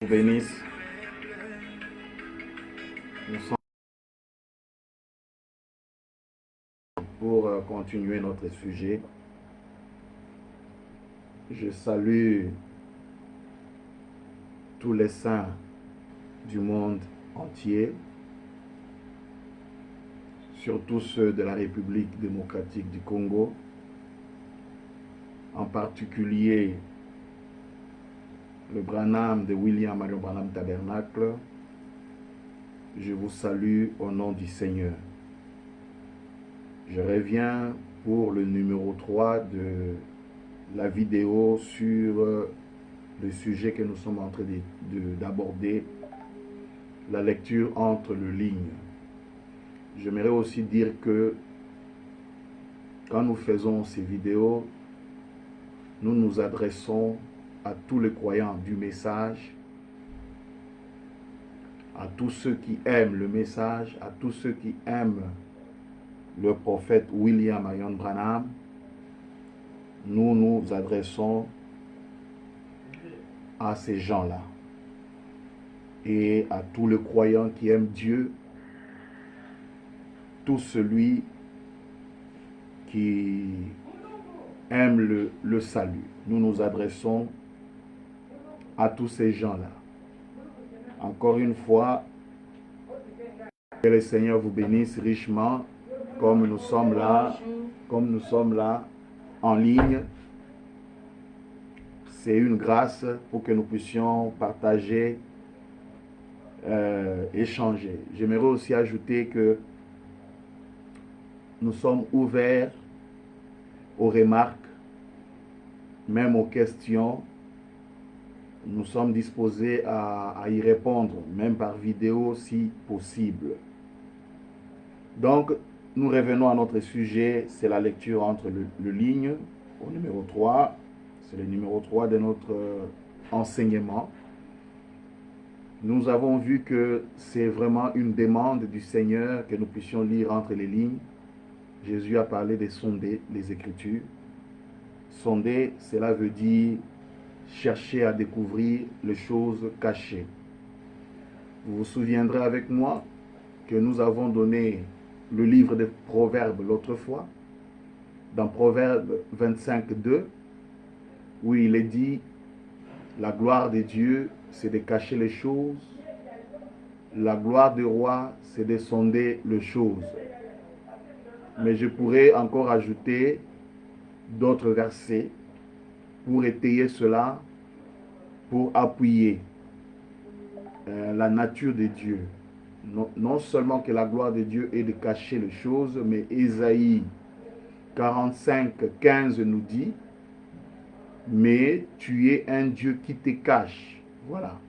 Bénisse. Nous sommes pour continuer notre sujet. Je salue tous les saints du monde entier, surtout ceux de la République démocratique du Congo, en particulier le Branham de William Marion Branham Tabernacle. Je vous salue au nom du Seigneur. Je reviens pour le numéro 3 de la vidéo sur le sujet que nous sommes en train d'aborder, la lecture entre les lignes. J'aimerais aussi dire que quand nous faisons ces vidéos, nous nous adressons à tous les croyants du message, à tous ceux qui aiment le message, à tous ceux qui aiment le prophète William Marion Branham. Nous nous adressons à ces gens-là et à tous les croyants qui aiment Dieu, tout celui qui aime le salut. Nous nous adressons à tous ces gens-là. Encore une fois, que le Seigneur vous bénisse richement, comme nous sommes là en ligne. C'est une grâce pour que nous puissions partager, échanger. J'aimerais aussi ajouter que nous sommes ouverts aux remarques, même aux questions. Nous sommes disposés à y répondre, même par vidéo si possible. Donc, nous revenons à notre sujet, c'est la lecture entre les lignes, au numéro 3. C'est le numéro 3 de notre enseignement. Nous avons vu que c'est vraiment une demande du Seigneur que nous puissions lire entre les lignes. Jésus a parlé de sonder les Écritures. Sonder, cela veut dire chercher à découvrir les choses cachées. Vous vous souviendrez avec moi que nous avons donné le livre des Proverbes l'autre fois, dans Proverbes 25:2, où il est dit, la gloire de Dieu, c'est de cacher les choses. La gloire du roi, c'est de sonder les choses. Mais je pourrais encore ajouter d'autres versets pour étayer cela, pour appuyer la nature de Dieu. Non seulement que la gloire de Dieu est de cacher les choses, mais Ésaïe 45:15 nous dit, mais tu es un Dieu qui te cache. Voilà.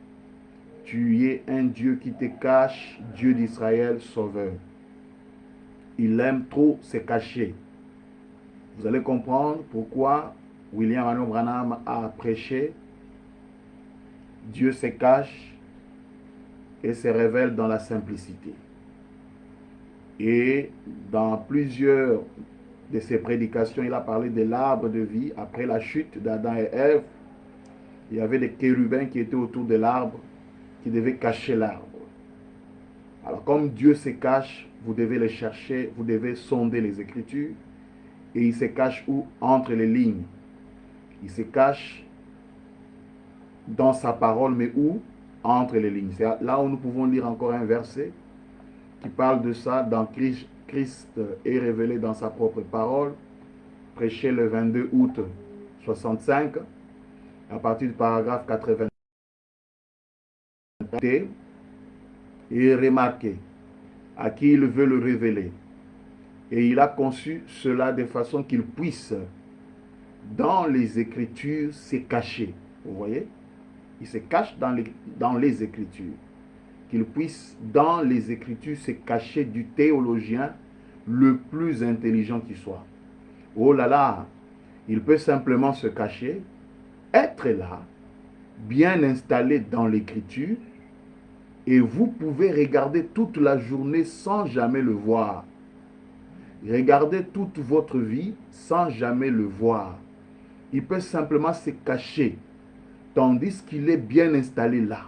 Tu es un Dieu qui te cache, Dieu d'Israël, sauveur. Il aime trop se cacher. Vous allez comprendre pourquoi William Marion Branham a prêché. Dieu se cache et se révèle dans la simplicité. Et dans plusieurs de ses prédications, il a parlé de l'arbre de vie. Après la chute d'Adam et Ève, il y avait des chérubins qui étaient autour de l'arbre, qui devaient cacher l'arbre. Alors comme Dieu se cache, vous devez le chercher, vous devez sonder les Écritures. Et il se cache où? Entre les lignes. Il se cache dans sa parole, mais où? Entre les lignes. C'est là où nous pouvons lire encore un verset qui parle de ça dans Christ est révélé dans sa propre parole, prêché le 22 août 65, à partir du paragraphe 80. Et remarquez à qui il veut le révéler. Et il a conçu cela de façon qu'il puisse, dans les Écritures, se cacher. Vous voyez? Il se cache dans les Écritures. Qu'il puisse, dans les Écritures, se cacher du théologien le plus intelligent qui soit. Oh là là, il peut simplement se cacher, être là, bien installé dans l'Écriture, et vous pouvez regarder toute la journée sans jamais le voir. Regardez toute votre vie sans jamais le voir. Il peut simplement se cacher, tandis qu'il est bien installé là.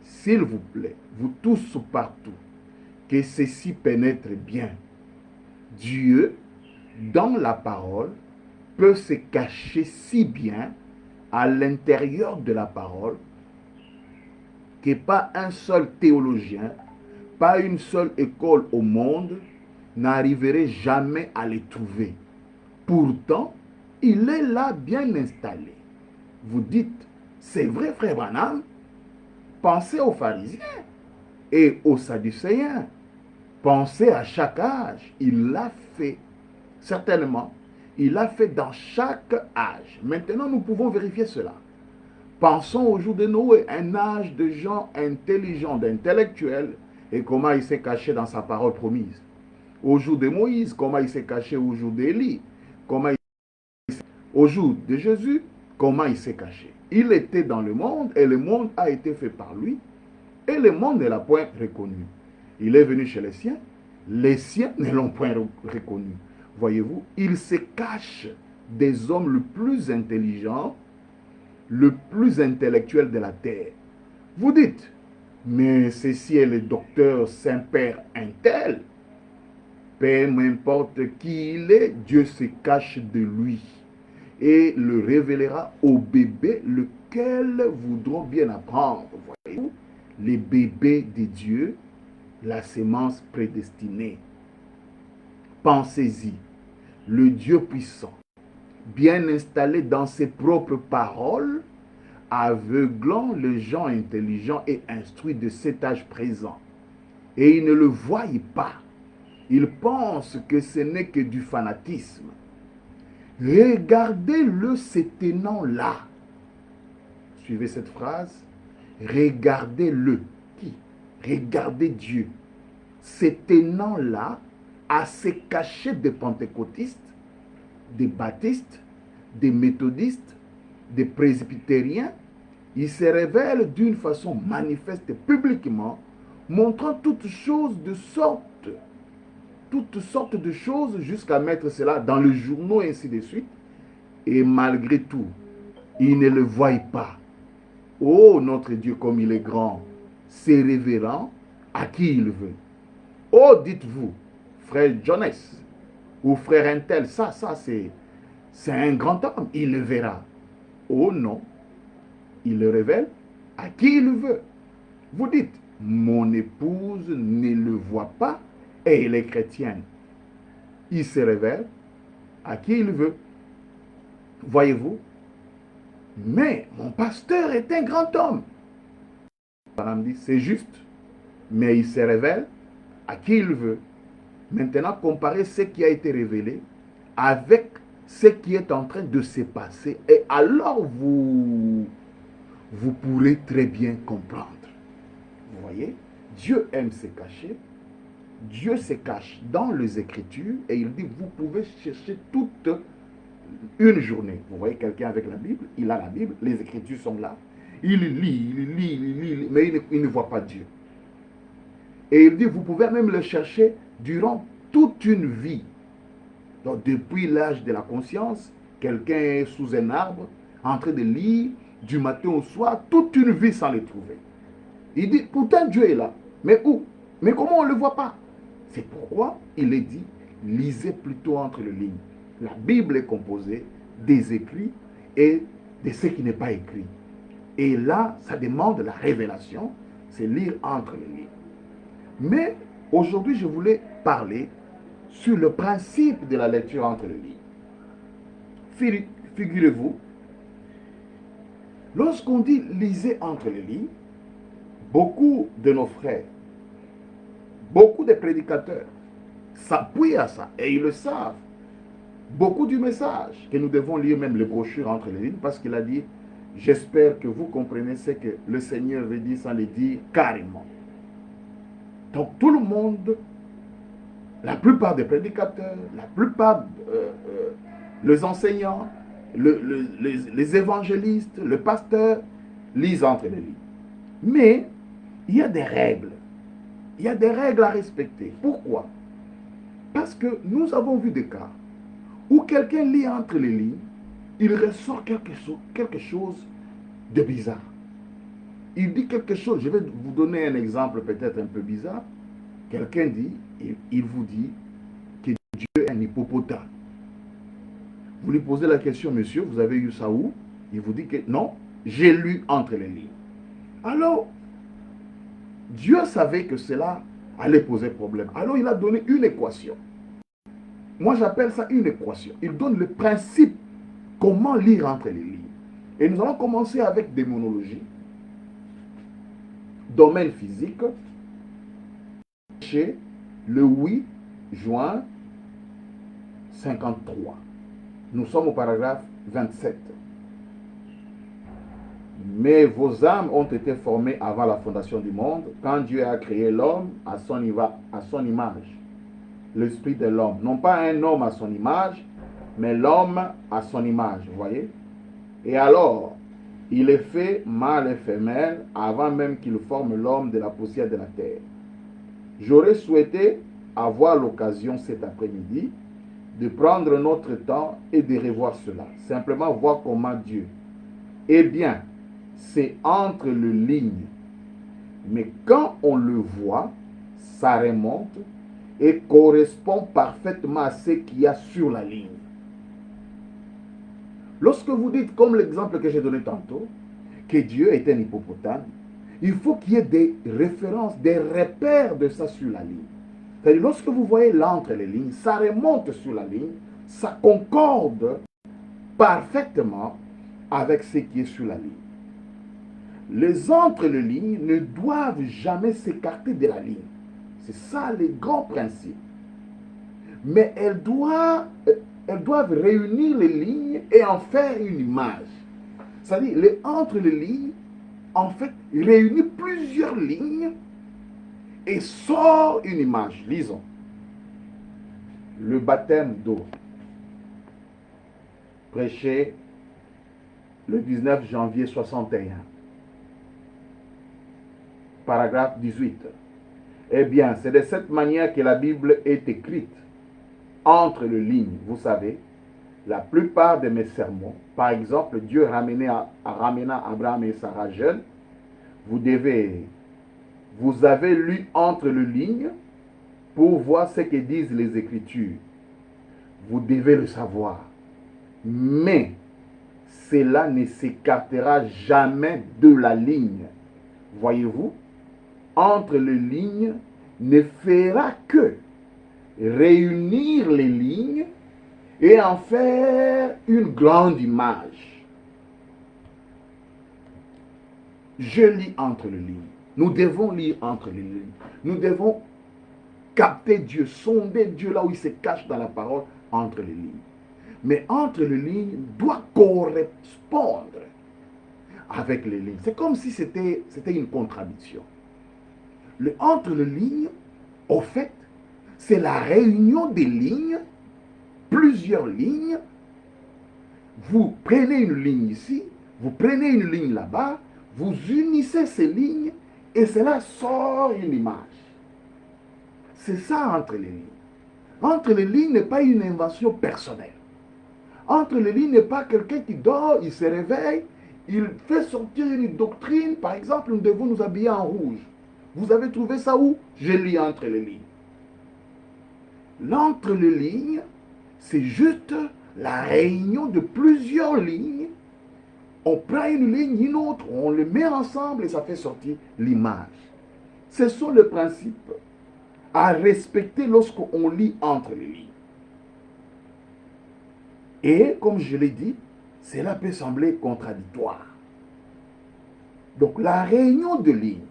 s'il vous plaît, vous tous partout, que ceci pénètre bien. Dieu, dans la parole, peut se cacher si bien à l'intérieur de la parole que pas un seul théologien, pas une seule école au monde n'arriverait jamais à les trouver. Pourtant, il est là bien installé. Vous dites, c'est vrai, frère Branham, pensez aux pharisiens et aux sadducéens. Pensez à chaque âge. Il l'a fait. Certainement, il l'a fait dans chaque âge. Maintenant, nous pouvons vérifier cela. Pensons au jour de Noé, un âge de gens intelligents, d'intellectuels, et comment il s'est caché dans sa parole promise. Au jour de Moïse, comment il s'est caché au jour d'Élie, au jour de Jésus, comment il s'est caché. Il était dans le monde et le monde a été fait par lui et le monde ne l'a point reconnu. Il est venu chez les siens ne l'ont point reconnu. Voyez-vous, il se cache des hommes le plus intelligents, le plus intellectuel de la terre. Vous dites, mais ceci est le docteur Saint-Père Intel. Peu m'importe qui il est, Dieu se cache de lui et le révélera au bébé lequel voudront bien apprendre. Voyez-vous, les bébés de Dieu, la sémence prédestinée. Pensez-y, le Dieu puissant, bien installé dans ses propres paroles, aveuglant les gens intelligents et instruits de cet âge présent. Et ils ne le voient pas. Ils pensent que ce n'est que du fanatisme. Regardez-le se tenant là. Suivez cette phrase. Regardez-le. Qui? Regardez Dieu. Se tenant là, à se cacher des pentecôtistes, des baptistes, des méthodistes, des presbytériens. Il se révèle d'une façon manifeste publiquement, montrant toutes sortes de choses jusqu'à mettre cela dans les journaux et ainsi de suite. Et malgré tout, ils ne le voient pas. Oh, notre Dieu, comme il est grand, c'est révérend à qui il veut. Oh, dites-vous, frère Jonas ou frère Intel, ça c'est un grand homme, il le verra. Oh non, il le révèle à qui il veut. Vous dites, mon épouse ne le voit pas et elle est chrétienne. Il se révèle à qui il veut. Voyez-vous? Mais mon pasteur est un grand homme. Madame dit, c'est juste, mais il se révèle à qui il veut. Maintenant, comparez ce qui a été révélé avec ce qui est en train de se passer. Et alors, vous pourrez très bien comprendre. Vous voyez, Dieu aime se cacher. Dieu se cache dans les Écritures et il dit, vous pouvez chercher toute une journée. Vous voyez quelqu'un avec la Bible, il a la Bible, les Écritures sont là. Il lit, mais il ne voit pas Dieu. Et il dit, vous pouvez même le chercher durant toute une vie. Donc depuis l'âge de la conscience, quelqu'un est sous un arbre, en train de lire, du matin au soir, toute une vie sans le trouver. Il dit, pourtant Dieu est là. Mais où? Mais comment on ne le voit pas? C'est pourquoi il est dit, lisez plutôt entre les lignes. La Bible est composée des écrits et de ce qui n'est pas écrit. Et là, ça demande la révélation, c'est lire entre les lignes. Mais aujourd'hui, je voulais parler sur le principe de la lecture entre les lignes. Figurez-vous, lorsqu'on dit lisez entre les lignes, beaucoup de nos frères, beaucoup de prédicateurs s'appuient à ça et ils le savent. Beaucoup du message que nous devons lire, même les brochures entre les lignes, parce qu'il a dit, j'espère que vous comprenez ce que le Seigneur veut dire sans le dire carrément. Donc tout le monde, la plupart des prédicateurs, la plupart les enseignants, les évangélistes, le pasteur, lisent entre les lignes. Mais il y a des règles. Il y a des règles à respecter. Pourquoi? Parce que nous avons vu des cas où quelqu'un lit entre les lignes, il ressort quelque chose de bizarre. il dit quelque chose. Je vais vous donner un exemple peut-être un peu bizarre. Quelqu'un dit, il vous dit que Dieu est un hippopotame. Vous lui posez la question, monsieur, vous avez eu ça où? Il vous dit que non, j'ai lu entre les lignes. Alors, Dieu savait que cela allait poser problème. Alors, il a donné une équation. Moi, j'appelle ça une équation. Il donne le principe, comment lire entre les lignes. Et nous allons commencer avec démonologie, domaine physique, chez le 8 juin 53. Nous sommes au paragraphe 27. Mais vos âmes ont été formées avant la fondation du monde, quand Dieu a créé l'homme à son image, l'esprit de l'homme. Non pas un homme à son image, mais l'homme à son image, vous voyez. Et alors, il est fait mâle et femelle avant même qu'il forme l'homme de la poussière de la terre. J'aurais souhaité avoir l'occasion cet après-midi de prendre notre temps et de revoir cela. Simplement voir comment Dieu. Eh bien, c'est entre les lignes. Mais quand on le voit, ça remonte et correspond parfaitement à ce qu'il y a sur la ligne. Lorsque vous dites, comme l'exemple que j'ai donné tantôt, que Dieu est un hippopotame, il faut qu'il y ait des références, des repères de ça sur la ligne. C'est-à-dire, lorsque vous voyez l'entre les lignes, ça remonte sur la ligne, ça concorde parfaitement avec ce qui est sur la ligne. Les entre les lignes ne doivent jamais s'écarter de la ligne. C'est ça le grand principe. Mais elles doivent réunir les lignes et en faire une image. C'est-à-dire, entre les lignes, en fait, réunit plusieurs lignes et sort une image. Lisons. Le baptême d'eau. Prêché le 19 janvier 61. Paragraphe 18. Eh bien, c'est de cette manière que la Bible est écrite. Entre les lignes, vous savez, la plupart de mes sermons, par exemple, Dieu ramena Abraham et Sarah jeunes, vous avez lu entre les lignes pour voir ce que disent les Écritures. Vous devez le savoir. Mais cela ne s'écartera jamais de la ligne. Voyez-vous, entre les lignes ne fera que réunir les lignes et en faire une grande image. Je lis entre les lignes. Nous devons lire entre les lignes. Nous devons capter Dieu, sonder Dieu là où il se cache dans la parole entre les lignes. Mais entre les lignes doit correspondre avec les lignes. C'est comme si c'était une contradiction. Entre les lignes, au fait, c'est la réunion des lignes, plusieurs lignes. Vous prenez une ligne ici, vous prenez une ligne là-bas, vous unissez ces lignes et cela sort une image. C'est ça entre les lignes. Entre les lignes n'est pas une invention personnelle. Entre les lignes n'est pas quelqu'un qui dort, il se réveille, il fait sortir une doctrine. Par exemple, nous devons nous habiller en rouge. Vous avez trouvé ça où? Je lis entre les lignes. L'entre les lignes, c'est juste la réunion de plusieurs lignes. On prend une ligne, une autre, on les met ensemble et ça fait sortir l'image. Ce sont les principes à respecter lorsqu'on lit entre les lignes. Et comme je l'ai dit, cela peut sembler contradictoire. Donc la réunion de lignes,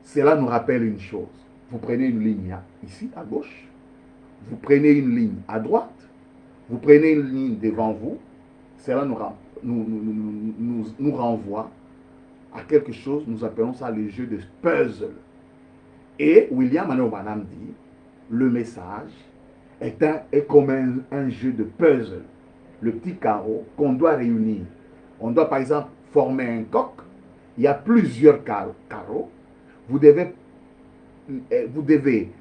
cela nous rappelle une chose. Vous prenez une ligne ici à gauche, vous prenez une ligne à droite, vous prenez une ligne devant vous, cela nous renvoie à quelque chose, nous appelons ça le jeu de puzzle. Et William Hannemann dit, le message est comme un jeu de puzzle, le petit carreau qu'on doit réunir. On doit par exemple former un coq, il y a plusieurs carreaux, vous devez,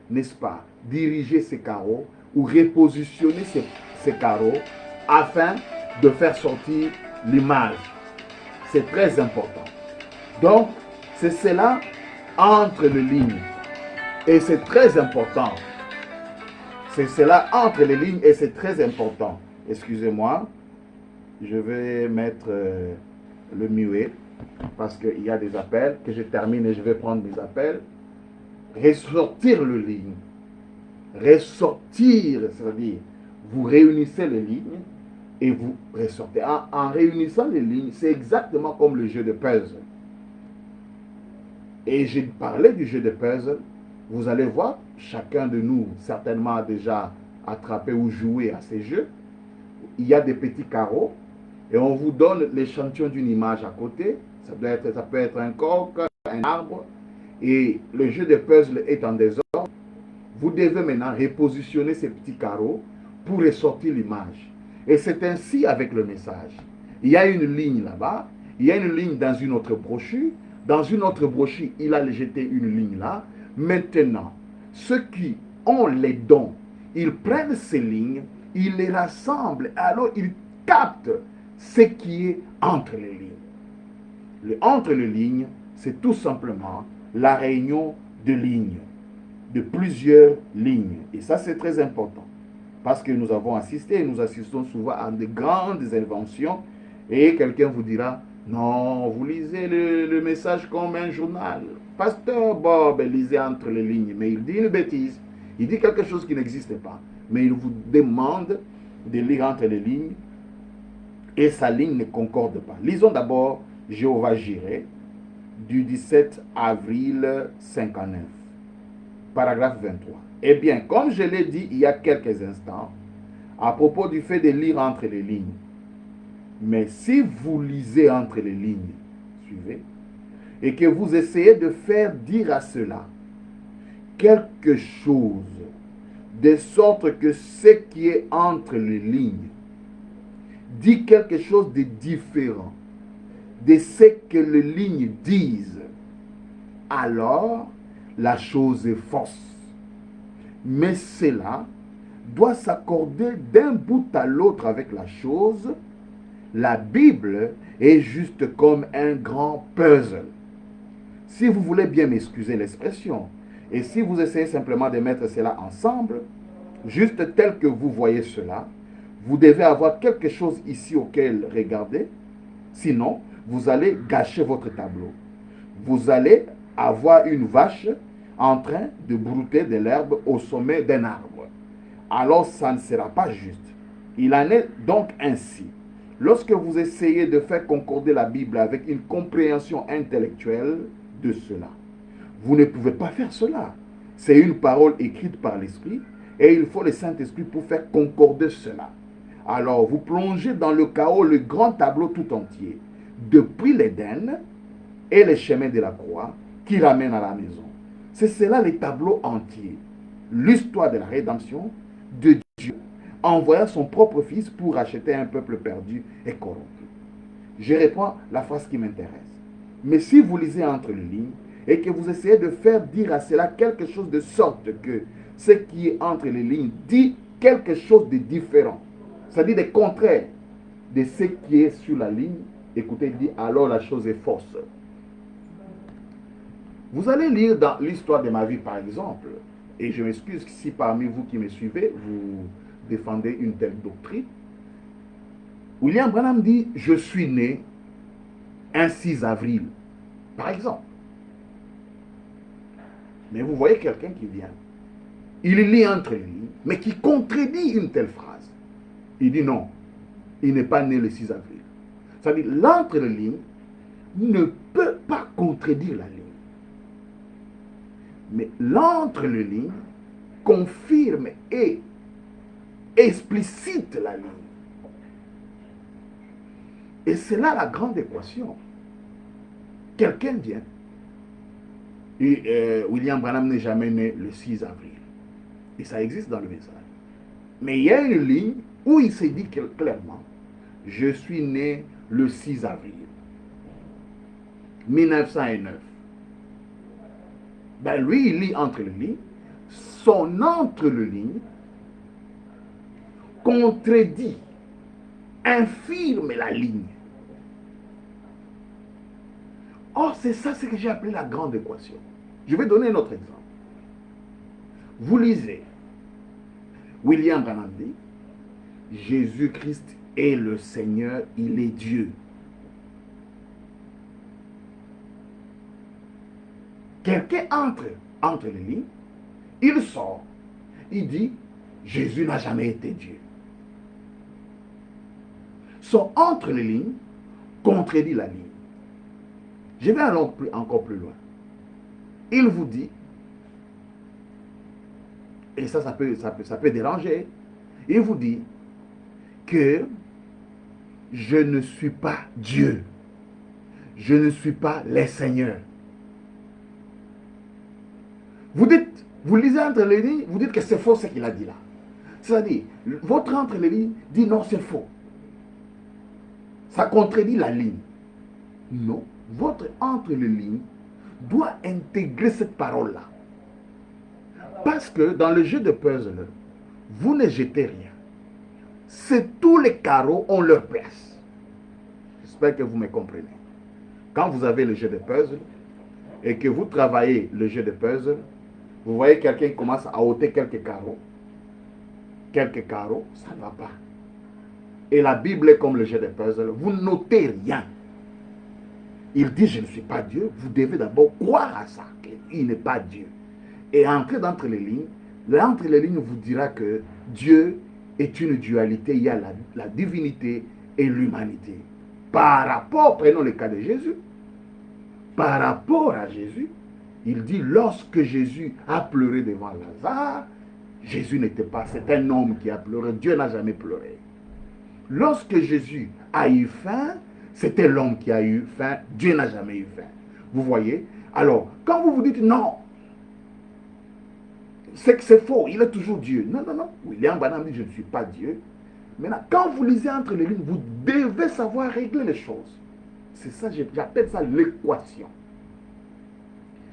n'est-ce pas, diriger ces carreaux ou repositionner ces carreaux afin de faire sortir l'image. C'est très important. Donc, c'est cela entre les lignes. Et c'est très important. C'est cela entre les lignes et c'est très important. Excusez-moi, je vais mettre le muet parce qu'il y a des appels que je termine et je vais prendre mes appels. Ressortir le ligne. Ressortir, c'est-à-dire vous réunissez les lignes et vous ressortez. En réunissant les lignes, c'est exactement comme le jeu de puzzle. Et j'ai parlé du jeu de puzzle. Vous allez voir, chacun de nous certainement a déjà attrapé ou joué à ces jeux. Il y a des petits carreaux et on vous donne l'échantillon d'une image à côté. Ça peut être un coq, un arbre. Et le jeu de puzzle est en désordre. Vous devez maintenant repositionner ces petits carreaux pour ressortir l'image. Et c'est ainsi avec le message. Il y a une ligne là-bas, il y a une ligne dans une autre brochure. Dans une autre brochure, il a jeté une ligne là. Maintenant, ceux qui ont les dons, ils prennent ces lignes, ils les rassemblent, alors ils captent ce qui est entre les lignes. Entre les lignes, c'est tout simplement la réunion de lignes, de plusieurs lignes. Et ça, c'est très important. Parce que nous avons assisté, nous assistons souvent à de grandes inventions. Et quelqu'un vous dira, non, vous lisez le message comme un journal. Pasteur Bob lisait entre les lignes, mais il dit une bêtise. Il dit quelque chose qui n'existe pas. Mais il vous demande de lire entre les lignes et sa ligne ne concorde pas. Lisons d'abord Jéhovah Jireh du 17 avril 59. Paragraphe 23. Eh bien, comme je l'ai dit il y a quelques instants, à propos du fait de lire entre les lignes, mais si vous lisez entre les lignes, suivez, et que vous essayez de faire dire à cela quelque chose, de sorte que ce qui est entre les lignes dit quelque chose de différent de ce que les lignes disent, alors la chose est fausse. Mais cela doit s'accorder d'un bout à l'autre avec la chose. La Bible est juste comme un grand puzzle. Si vous voulez bien m'excuser l'expression, et si vous essayez simplement de mettre cela ensemble, juste tel que vous voyez cela, vous devez avoir quelque chose ici auquel regarder, sinon vous allez gâcher votre tableau. Vous allez avoir une vache en train de brouter de l'herbe au sommet d'un arbre. Alors ça ne sera pas juste. Il en est donc ainsi. Lorsque vous essayez de faire concorder la Bible avec une compréhension intellectuelle de cela, vous ne pouvez pas faire cela. C'est une parole écrite par l'Esprit et il faut le Saint-Esprit pour faire concorder cela. Alors vous plongez dans le chaos le grand tableau tout entier, depuis l'Éden et les chemins de la croix qui ramènent à la maison. C'est cela le tableau entier. L'histoire de la rédemption de Dieu envoya son propre fils pour acheter un peuple perdu et corrompu. Je reprends la phrase qui m'intéresse. Mais si vous lisez entre les lignes et que vous essayez de faire dire à cela quelque chose de sorte que ce qui est entre les lignes dit quelque chose de différent, c'est-à-dire des contraires de ce qui est sur la ligne, écoutez, il dit alors la chose est fausse. Vous allez lire dans l'histoire de ma vie, par exemple, et je m'excuse si parmi vous qui me suivez, vous défendez une telle doctrine. William Branham dit, je suis né un 6 avril, par exemple. Mais vous voyez quelqu'un qui vient, il lit entre les lignes, mais qui contredit une telle phrase. Il dit non, il n'est pas né le 6 avril. C'est-à-dire, l'entre les lignes ne peut pas contredire la ligne. Mais l'entre les lignes confirme et explicite la ligne. Et c'est là la grande équation. Quelqu'un vient. Et William Branham n'est jamais né le 6 avril. Et ça existe dans le message. Mais il y a une ligne où il s'est dit clairement, je suis né le 6 avril 1909. Ben lui, il lit entre les lignes. Son entre les lignes contredit, infirme la ligne. Or, c'est ça ce que j'ai appelé la grande équation. Je vais donner un autre exemple. Vous lisez William Branham dit, Jésus-Christ est le Seigneur, il est Dieu. Quelqu'un entre les lignes, il sort, il dit, Jésus n'a jamais été Dieu. Son entre les lignes contredit la ligne. Je vais aller encore plus loin. Il vous dit, et ça peut déranger, il vous dit que je ne suis pas Dieu. Je ne suis pas les seigneurs. Vous lisez entre les lignes, vous dites que c'est faux ce qu'il a dit là. C'est-à-dire, votre entre les lignes dit non, c'est faux. Ça contredit la ligne. Non, votre entre les lignes doit intégrer cette parole-là. Parce que dans le jeu de puzzle, vous ne jetez rien. C'est tous les carreaux ont leur place. J'espère que vous me comprenez. Quand vous avez le jeu de puzzle et que vous travaillez le jeu de puzzle, vous voyez quelqu'un qui commence à ôter quelques carreaux. Quelques carreaux, ça ne va pas. Et la Bible est comme le jeu de puzzle. Vous notez rien. Il dit, je ne suis pas Dieu. Vous devez d'abord croire à ça, qu'il n'est pas Dieu. Et entrer d'entre les lignes, l'entre les lignes vous dira que Dieu est une dualité. Il y a la divinité et l'humanité. Par rapport, prenons le cas de Jésus. Par rapport à Jésus, il dit, lorsque Jésus a pleuré devant Lazare, Jésus n'était pas, c'est un homme qui a pleuré. Dieu n'a jamais pleuré. Lorsque Jésus a eu faim, c'était l'homme qui a eu faim. Dieu n'a jamais eu faim. Vous voyez? Alors, quand vous vous dites non, c'est que c'est faux, il est toujours Dieu. Non, non, non. William Branham dit, je ne suis pas Dieu. Maintenant, quand vous lisez entre les lignes, vous devez savoir régler les choses. C'est ça, j'appelle ça l'équation.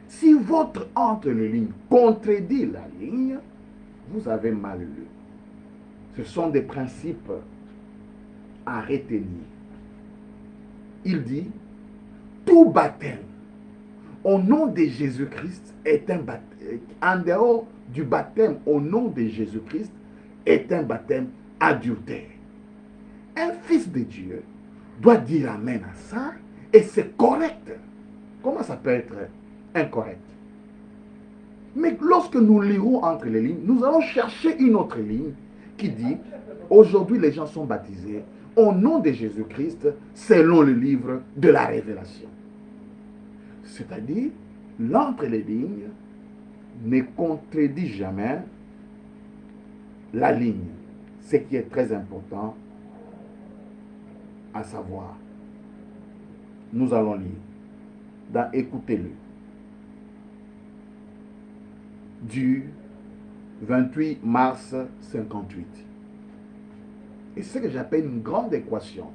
Si votre entre les lignes contredit la ligne, vous avez mal lu. Ce sont des principes à retenir. Il dit, tout baptême au nom de Jésus-Christ est un baptême. En dehors du baptême au nom de Jésus-Christ est un baptême adultère. Un fils de Dieu doit dire amen à ça et c'est correct. Comment ça peut être incorrect? Mais lorsque nous lirons entre les lignes, nous allons chercher une autre ligne qui dit, aujourd'hui les gens sont baptisés au nom de Jésus-Christ selon le livre de la Révélation. C'est-à-dire, l'entre les lignes ne contredit jamais la ligne. Ce qui est très important à savoir. Nous allons lire. Écoutez-le. Du 28 mars 58. Et c'est ce que j'appelle une grande équation.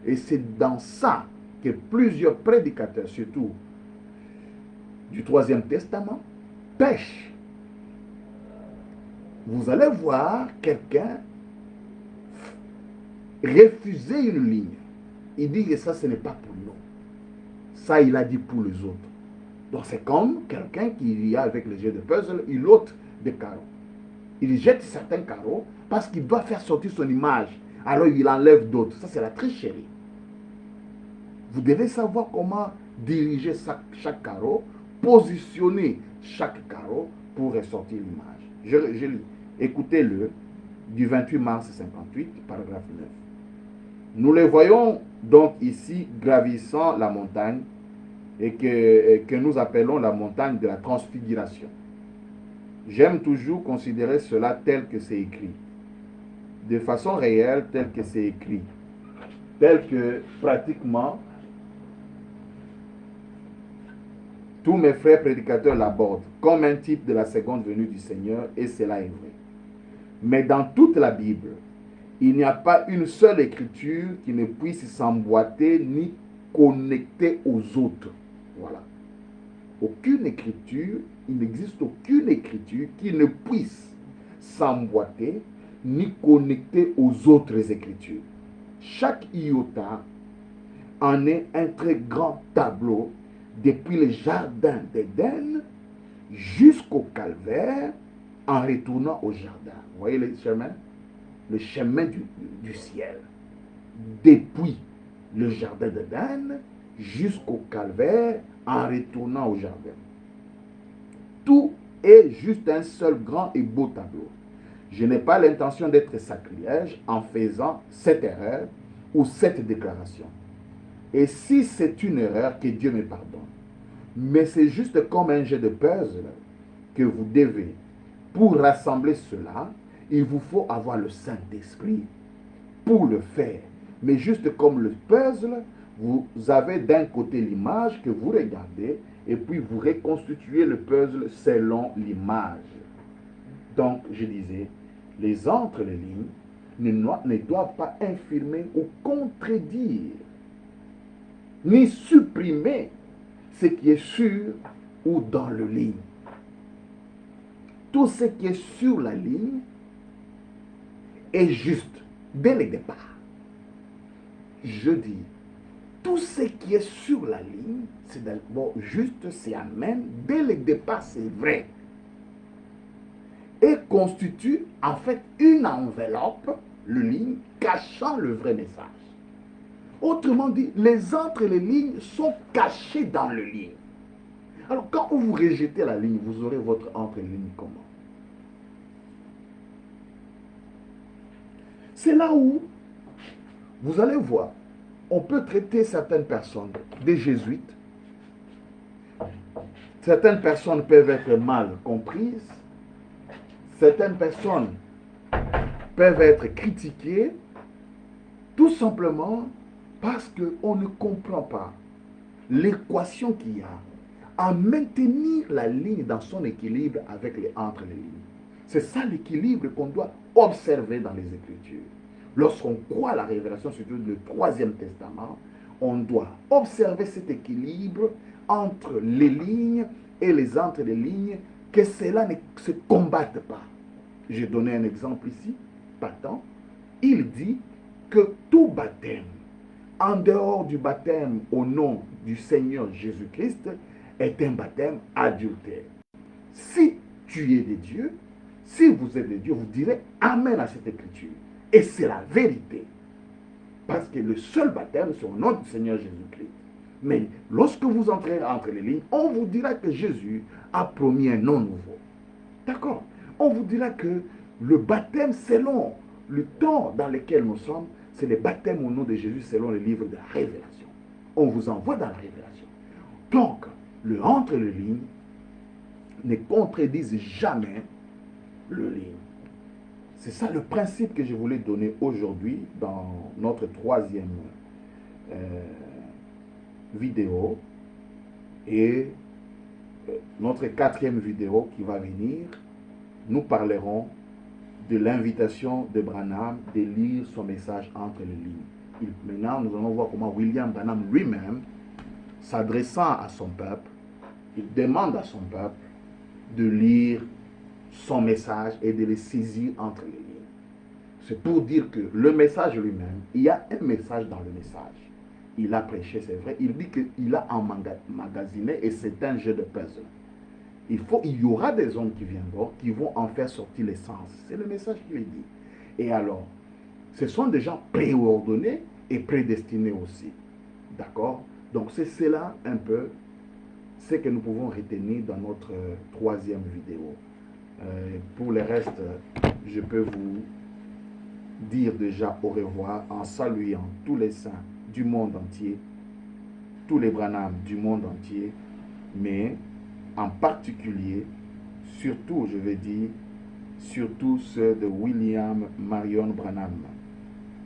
Et c'est dans ça que plusieurs prédicateurs, surtout du Troisième Testament, pêchent. Vous allez voir quelqu'un refuser une ligne. Il dit que ça, ce n'est pas pour nous. Ça, il a dit pour les autres. Donc, c'est comme quelqu'un qui est avec le jeu de puzzle, il ôte des carreaux. Il jette certains carreaux parce qu'il doit faire sortir son image. Alors, il enlève d'autres. Ça, c'est la tricherie. Vous devez savoir comment diriger chaque carreau, positionner chaque carreau pour ressortir l'image. Je lis. Écoutez-le du 28 mars 58, paragraphe 9. Nous les voyons donc ici gravissant la montagne et que nous appelons la montagne de la transfiguration. J'aime toujours considérer cela tel que c'est écrit, de façon réelle tel que c'est écrit, tel que pratiquement tous mes frères prédicateurs l'abordent comme un type de la seconde venue du Seigneur, et cela est vrai. Mais dans toute la Bible, il n'y a pas une seule écriture qui ne puisse s'emboîter ni connecter aux autres. Voilà. Aucune écriture, il n'existe aucune écriture qui ne puisse s'emboîter ni connecter aux autres écritures. Chaque iota en est un très grand tableau depuis le jardin d'Éden jusqu'au calvaire en retournant au jardin. Vous voyez le chemin? Le chemin du ciel. Depuis le jardin d'Éden jusqu'au calvaire en retournant au jardin. Tout est juste un seul grand et beau tableau. Je n'ai pas l'intention d'être sacrilège en faisant cette erreur ou cette déclaration. Et si c'est une erreur, que Dieu me pardonne. Mais c'est juste comme un jeu de puzzle que vous devez. Pour rassembler cela, il vous faut avoir le Saint-Esprit pour le faire. Mais juste comme le puzzle, vous avez d'un côté l'image que vous regardez et puis vous reconstituez le puzzle selon l'image. Donc, je disais, les entre les lignes ne doivent pas infirmer ou contredire, ni supprimer ce qui est sur ou dans le ligne. Tout ce qui est sur la ligne est juste dès le départ. Je dis, tout ce qui est sur la ligne, c'est d'abord juste, c'est amen. Dès le départ, c'est vrai. Et constitue en fait une enveloppe, le ligne, cachant le vrai message. Autrement dit, les entre les lignes sont cachés dans le ligne. Alors, quand vous rejetez la ligne, vous aurez votre entre les lignes comment? C'est là où vous allez voir, on peut traiter certaines personnes, des jésuites. Certaines personnes peuvent être mal comprises. Certaines personnes peuvent être critiquées tout simplement parce qu'on ne comprend pas l'équation qu'il y a à maintenir la ligne dans son équilibre avec les entre les lignes. C'est ça l'équilibre qu'on doit observer dans les Écritures. Lorsqu'on croit à la révélation, surtout le Troisième Testament, on doit observer cet équilibre entre les lignes et les entre les lignes, que cela ne se combatte pas. J'ai donné un exemple ici, patent. Il dit que tout baptême, en dehors du baptême au nom du Seigneur Jésus-Christ, est un baptême adultère. Si tu es de Dieu, si vous êtes de Dieu, vous direz Amen à cette écriture. Et c'est la vérité. Parce que le seul baptême, c'est au nom du Seigneur Jésus-Christ. Mais lorsque vous entrez entre les lignes, on vous dira que Jésus a promis un nom nouveau. D'accord? On vous dira que le baptême selon le temps dans lequel nous sommes, c'est le baptême au nom de Jésus selon le livre de la Révélation. On vous envoie dans la Révélation. Donc, le entre les lignes ne contredisent jamais le livre. C'est ça le principe que je voulais donner aujourd'hui dans notre troisième vidéo et notre quatrième vidéo qui va venir. Nous parlerons de l'invitation de Branham de lire son message entre les lignes. Maintenant, nous allons voir comment William Branham lui-même, s'adressant à son peuple, il demande à son peuple de lire son message et de le saisir entre les lignes. C'est pour dire que le message lui-même, il y a un message dans le message. Il a prêché, c'est vrai. Il dit qu'il a emmagasiné et c'est un jeu de puzzle. Il y aura des hommes qui viendront, qui vont en faire sortir l'essence. C'est le message qu'il dit. Et alors, ce sont des gens préordonnés et prédestinés aussi. D'accord? Donc, c'est cela un peu ce que nous pouvons retenir dans notre troisième vidéo. Pour le reste, je peux vous dire déjà au revoir en saluant tous les saints du monde entier, tous les Branham du monde entier, mais en particulier, surtout, je vais dire, surtout ceux de William Marion Branham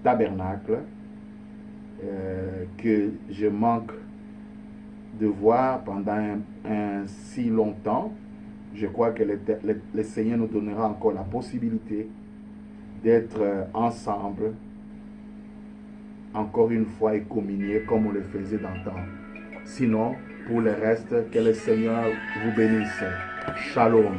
Tabernacle, que je manque de voir pendant un si longtemps. Je crois que le Seigneur nous donnera encore la possibilité d'être ensemble, encore une fois, et communier comme on le faisait d'antan. Sinon, pour le reste, que le Seigneur vous bénisse. Shalom.